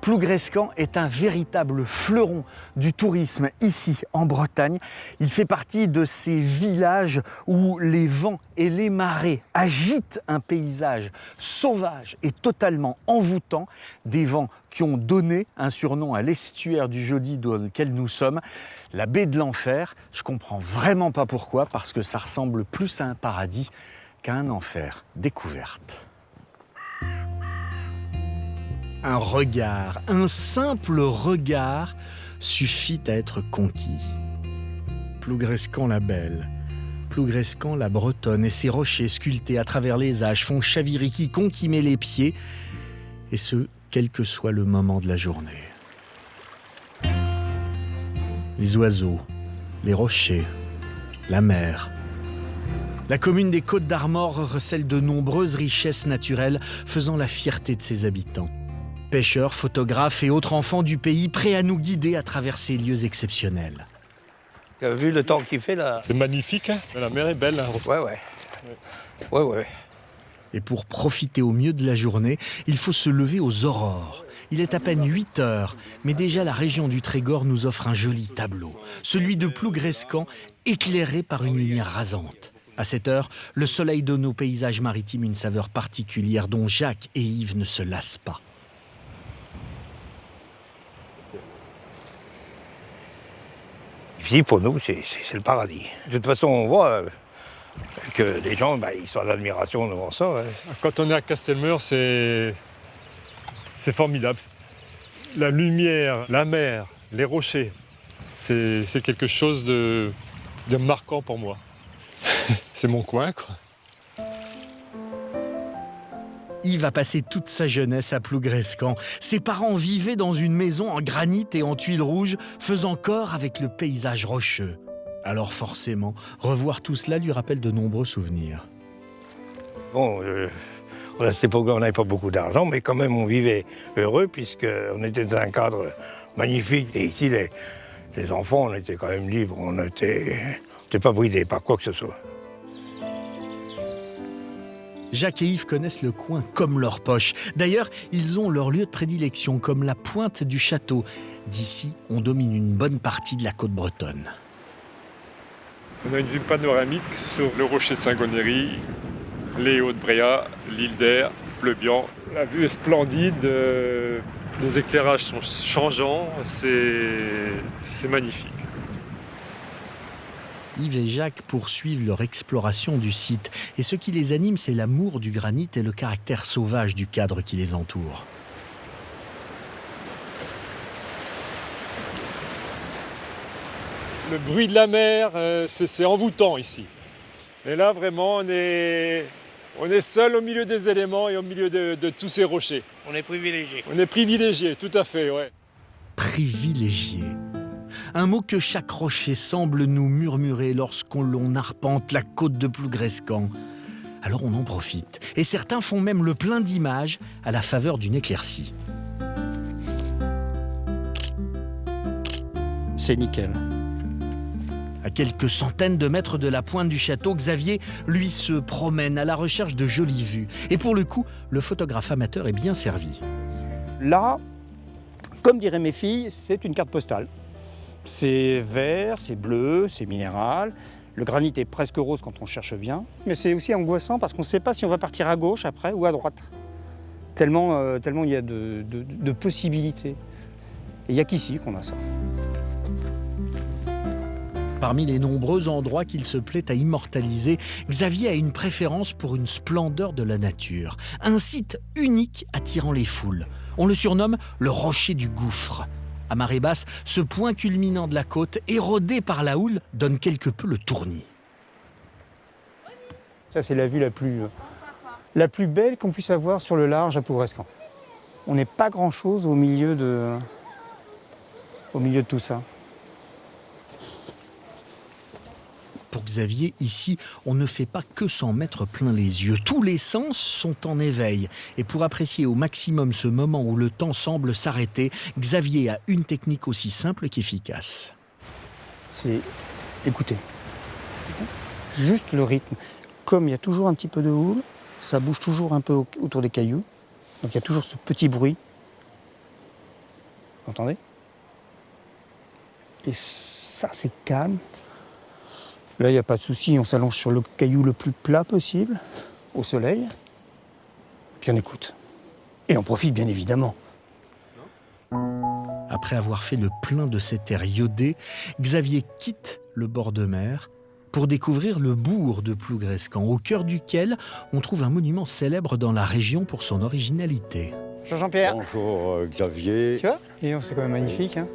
Plougrescan est un véritable fleuron du tourisme ici en Bretagne. Il fait partie de ces villages où les vents et les marées agitent un paysage sauvage et totalement envoûtant. Des vents qui ont donné un surnom à l'estuaire du Jodi dans lequel nous sommes, la baie de l'Enfer. Je comprends vraiment pas pourquoi, parce que ça ressemble plus à un paradis qu'à un enfer. Découverte. Un regard, un simple regard suffit à être conquis. Plougrescan la belle, Plougrescan la bretonne et ses rochers sculptés à travers les âges font chavirer quiconque y met les pieds, et ce, quel que soit le moment de la journée. Les oiseaux, les rochers, la mer. La commune des Côtes d'Armor recèle de nombreuses richesses naturelles faisant la fierté de ses habitants. Pêcheurs, photographes et autres enfants du pays prêts à nous guider à travers ces lieux exceptionnels. Tu as vu le temps qu'il fait là? C'est magnifique, hein? La mer est belle. Hein? Ouais. Et pour profiter au mieux de la journée, il faut se lever aux aurores. Il est à peine 8 heures, mais déjà la région du Trégor nous offre un joli tableau. Celui de Plougrescan, éclairé par une lumière rasante. À cette heure, le soleil donne au paysage maritime une saveur particulière dont Jacques et Yves ne se lassent pas. Ici, pour nous, c'est le paradis. De toute façon, on voit que les gens, ils sont en admiration devant ça. Ouais. Quand on est à Castelmeur, c'est formidable. La lumière, la mer, les rochers, c'est quelque chose de marquant pour moi. C'est mon coin, quoi. Yves a passé toute sa jeunesse à Plougrescan. Ses parents vivaient dans une maison en granit et en tuiles rouges, faisant corps avec le paysage rocheux. Alors forcément, revoir tout cela lui rappelle de nombreux souvenirs. Bon, à cette époque-là, on n'avait pas beaucoup d'argent, mais quand même, on vivait heureux, puisqu'on était dans un cadre magnifique. Et ici, les enfants, on était quand même libres, on n'était pas bridés par quoi que ce soit. Jacques et Yves connaissent le coin comme leur poche. D'ailleurs, ils ont leur lieu de prédilection, comme la pointe du château. D'ici, on domine une bonne partie de la côte bretonne. On a une vue panoramique sur le rocher de Saint-Gonéry, les Hauts-de-Bréa, l'île d'Air, Pleubian. La vue est splendide, les éclairages sont changeants, c'est magnifique. Yves et Jacques poursuivent leur exploration du site. Et ce qui les anime, c'est l'amour du granit et le caractère sauvage du cadre qui les entoure. Le bruit de la mer, c'est envoûtant ici. Et là, vraiment, on est seul au milieu des éléments et au milieu de tous ces rochers. On est privilégiés. On est privilégiés, tout à fait, ouais. Privilégié. Un mot que chaque rocher semble nous murmurer lorsqu'on arpente la côte de Plougrescan. Alors on en profite. Et certains font même le plein d'images à la faveur d'une éclaircie. C'est nickel. À quelques centaines de mètres de la pointe du château, Xavier, lui, se promène à la recherche de jolies vues. Et pour le coup, le photographe amateur est bien servi. Là, comme diraient mes filles, c'est une carte postale. C'est vert, c'est bleu, c'est minéral. Le granit est presque rose quand on cherche bien. Mais c'est aussi angoissant parce qu'on ne sait pas si on va partir à gauche après ou à droite. Tellement il y a de possibilités. Et il n'y a qu'ici qu'on a ça. Parmi les nombreux endroits qu'il se plaît à immortaliser, Xavier a une préférence pour une splendeur de la nature. Un site unique attirant les foules. On le surnomme le rocher du gouffre. À marée basse, ce point culminant de la côte, érodé par la houle, donne quelque peu le tournis. Ça, c'est la vue la plus belle qu'on puisse avoir sur le large à Plougrescan. On n'est pas grand-chose au milieu de tout ça. Pour Xavier, ici, on ne fait pas que s'en mettre plein les yeux. Tous les sens sont en éveil. Et pour apprécier au maximum ce moment où le temps semble s'arrêter, Xavier a une technique aussi simple qu'efficace. C'est écouter. Juste le rythme. Comme il y a toujours un petit peu de houle, ça bouge toujours un peu autour des cailloux. Donc il y a toujours ce petit bruit. Vous entendez? Et ça, c'est calme. Là, il n'y a pas de souci, on s'allonge sur le caillou le plus plat possible, au soleil, puis on écoute. Et on profite, bien évidemment. Après avoir fait le plein de cet air iodé, Xavier quitte le bord de mer pour découvrir le bourg de Plougrescant, au cœur duquel on trouve un monument célèbre dans la région pour son originalité. Bonjour Jean-Pierre. Bonjour Xavier. Tu vois? C'est quand même magnifique. Hein.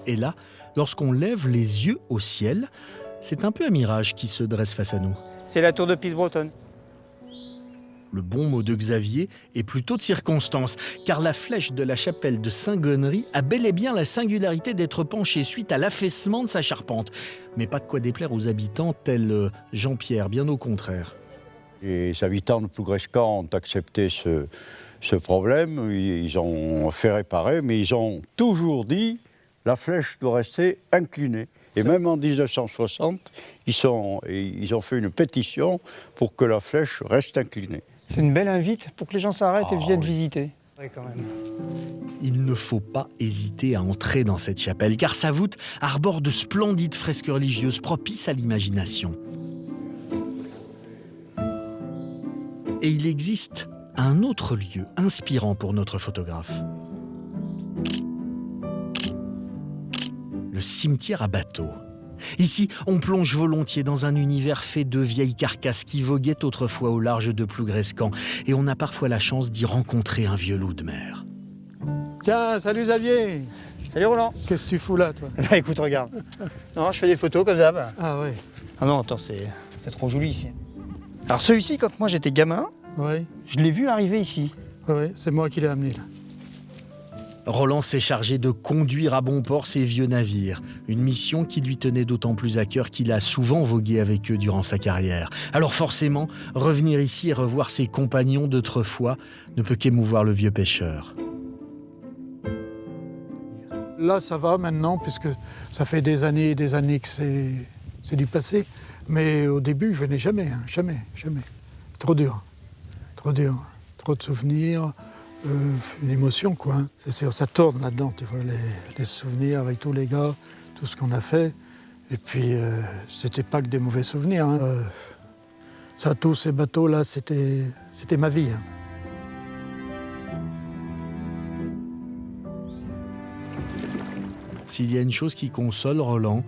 Et là, lorsqu'on lève les yeux au ciel, c'est un peu un mirage qui se dresse face à nous. C'est la tour de Pise bretonne. Le bon mot de Xavier est plutôt de circonstance, car la flèche de la chapelle de Saint-Gonéry a bel et bien la singularité d'être penchée suite à l'affaissement de sa charpente. Mais pas de quoi déplaire aux habitants tels Jean-Pierre, bien au contraire. Les habitants de Plougrescant ont accepté ce problème, ils ont fait réparer, mais ils ont toujours dit la flèche doit rester inclinée. Et même en 1960, ils ont fait une pétition pour que la flèche reste inclinée. C'est une belle invite pour que les gens s'arrêtent et viennent visiter. Ouais, quand même. Il ne faut pas hésiter à entrer dans cette chapelle, car sa voûte arbore de splendides fresques religieuses propices à l'imagination. Et il existe un autre lieu inspirant pour notre photographe. Le cimetière à bateau. Ici, on plonge volontiers dans un univers fait de vieilles carcasses qui voguaient autrefois au large de Plougrescant, et on a parfois la chance d'y rencontrer un vieux loup de mer. Tiens, salut Xavier. Salut Roland. Qu'est-ce que tu fous là, toi? Bah écoute, regarde. Non, je fais des photos comme d'hab. Ah ouais. Ah non, attends, c'est trop joli ici. Alors celui-ci, quand moi j'étais gamin, Ouais, je l'ai vu arriver ici. ouais, c'est moi qui l'ai amené là. Roland s'est chargé de conduire à bon port ces vieux navires, une mission qui lui tenait d'autant plus à cœur qu'il a souvent vogué avec eux durant sa carrière. Alors forcément, revenir ici et revoir ses compagnons d'autrefois ne peut qu'émouvoir le vieux pêcheur. Là, ça va maintenant, puisque ça fait des années et des années que c'est du passé. Mais au début, je venais jamais, hein, jamais. Trop dur, trop de souvenirs. Une émotion, quoi. Hein. C'est sûr, ça tourne là-dedans, tu vois, les souvenirs avec tous les gars, tout ce qu'on a fait. Et puis, c'était pas que des mauvais souvenirs. Hein. Ça, tous ces bateaux-là, c'était ma vie. Hein. S'il y a une chose qui console Roland,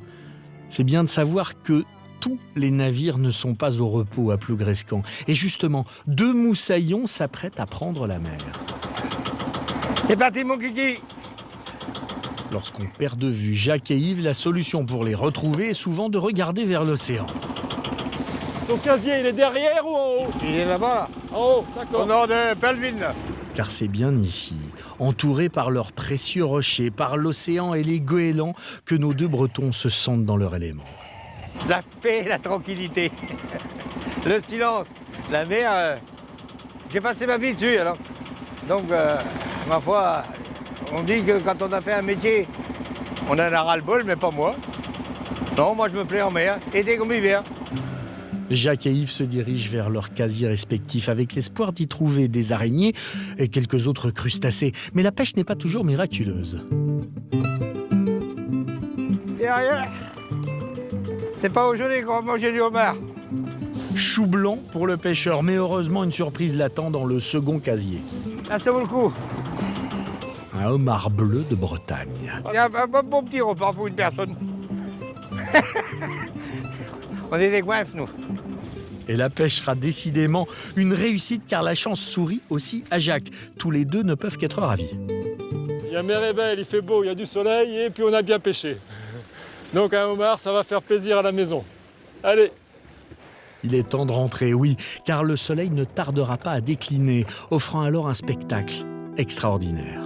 c'est bien de savoir que tous les navires ne sont pas au repos à Plougrescant. Et justement, 2 moussaillons s'apprêtent à prendre la mer. C'est parti mon kiki. Lorsqu'on perd de vue Jacques et Yves, la solution pour les retrouver est souvent de regarder vers l'océan. Ton casier, il est derrière ou en haut? Il est là-bas, En haut, au d'accord. nord de Pelvin. Car c'est bien ici, entourés par leurs précieux rochers, par l'océan et les goélands, que nos 2 Bretons se sentent dans leur élément. La paix, la tranquillité, le silence. La mer, j'ai passé ma vie dessus alors. Donc, ma foi, on dit que quand on a fait un métier, on en a ras-le-bol, mais pas moi. Non, moi je me plais en mer, été comme hiver. Jacques et Yves se dirigent vers leurs casiers respectifs avec l'espoir d'y trouver des araignées et quelques autres crustacés. Mais la pêche n'est pas toujours miraculeuse. Et ailleurs, c'est pas aujourd'hui qu'on va manger du homard. Chou blanc pour le pêcheur, mais heureusement une surprise l'attend dans le second casier. Ah, ça vaut le coup. Un homard bleu de Bretagne. Il y a un bon petit repas pour une personne. On est des goinfres, nous. Et la pêche sera décidément une réussite car la chance sourit aussi à Jacques. Tous les 2 ne peuvent qu'être ravis. La mer est belle, il fait beau, il y a du soleil et puis on a bien pêché. Donc un homard, ça va faire plaisir à la maison. Allez. Il est temps de rentrer, oui, car le soleil ne tardera pas à décliner, offrant alors un spectacle extraordinaire.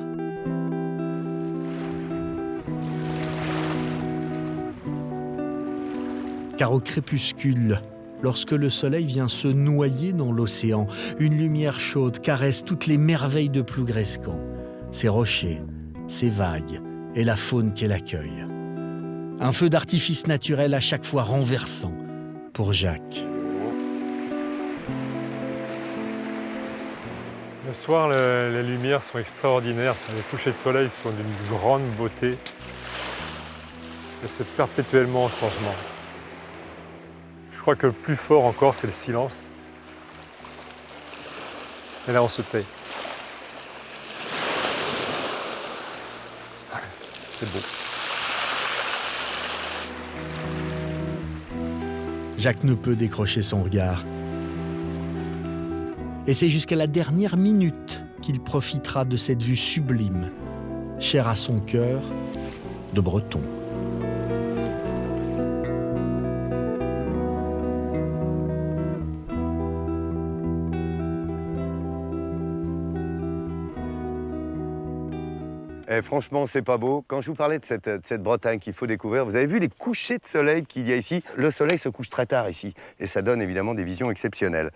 Car au crépuscule, lorsque le soleil vient se noyer dans l'océan, une lumière chaude caresse toutes les merveilles de Plougrescant, ses rochers, ses vagues et la faune qu'elle accueille. Un feu d'artifice naturel à chaque fois renversant pour Jacques. Le soir, les lumières sont extraordinaires. Les couchers de soleil sont d'une grande beauté. Et c'est perpétuellement en changement. Je crois que le plus fort encore, c'est le silence. Et là, on se tait. C'est beau. Jacques ne peut décrocher son regard. Et c'est jusqu'à la dernière minute qu'il profitera de cette vue sublime, chère à son cœur de Breton. Eh, franchement, c'est pas beau. Quand je vous parlais de cette Bretagne qu'il faut découvrir, vous avez vu les couchers de soleil qu'il y a ici. Le soleil se couche très tard ici et ça donne évidemment des visions exceptionnelles.